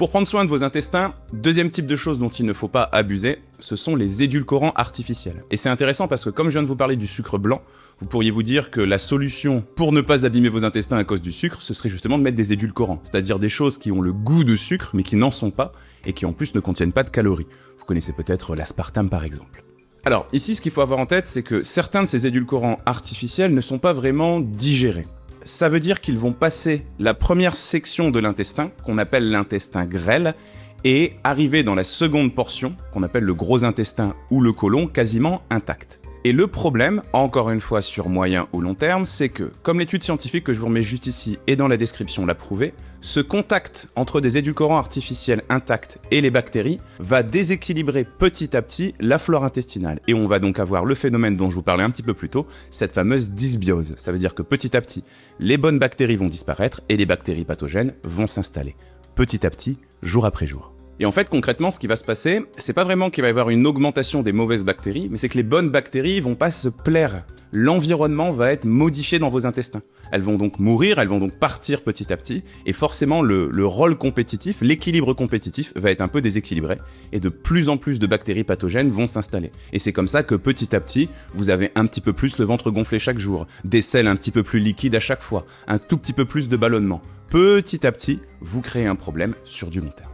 Pour prendre soin de vos intestins, deuxième type de choses dont il ne faut pas abuser, ce sont les édulcorants artificiels. Et c'est intéressant parce que comme je viens de vous parler du sucre blanc, vous pourriez vous dire que la solution pour ne pas abîmer vos intestins à cause du sucre, ce serait justement de mettre des édulcorants, c'est-à-dire des choses qui ont le goût de sucre mais qui n'en sont pas et qui en plus ne contiennent pas de calories. Vous connaissez peut-être l'aspartame par exemple. Alors ici, ce qu'il faut avoir en tête, c'est que certains de ces édulcorants artificiels ne sont pas vraiment digérés. Ça veut dire qu'ils vont passer la première section de l'intestin, qu'on appelle l'intestin grêle, et arriver dans la seconde portion, qu'on appelle le gros intestin ou le côlon, quasiment intact. Et le problème, encore une fois sur moyen ou long terme, c'est que, comme l'étude scientifique que je vous remets juste ici et dans la description l'a prouvé, ce contact entre des édulcorants artificiels intacts et les bactéries va déséquilibrer petit à petit la flore intestinale. Et on va donc avoir le phénomène dont je vous parlais un petit peu plus tôt, cette fameuse dysbiose. Ça veut dire que petit à petit, les bonnes bactéries vont disparaître et les bactéries pathogènes vont s'installer. Petit à petit, jour après jour. Et en fait, concrètement, ce qui va se passer, c'est pas vraiment qu'il va y avoir une augmentation des mauvaises bactéries, mais c'est que les bonnes bactéries vont pas se plaire. L'environnement va être modifié dans vos intestins. Elles vont donc mourir, elles vont donc partir petit à petit, et forcément le rôle compétitif, l'équilibre compétitif va être un peu déséquilibré, et de plus en plus de bactéries pathogènes vont s'installer. Et c'est comme ça que petit à petit, vous avez un petit peu plus le ventre gonflé chaque jour, des selles un petit peu plus liquides à chaque fois, un tout petit peu plus de ballonnement. Petit à petit, vous créez un problème sur du long terme.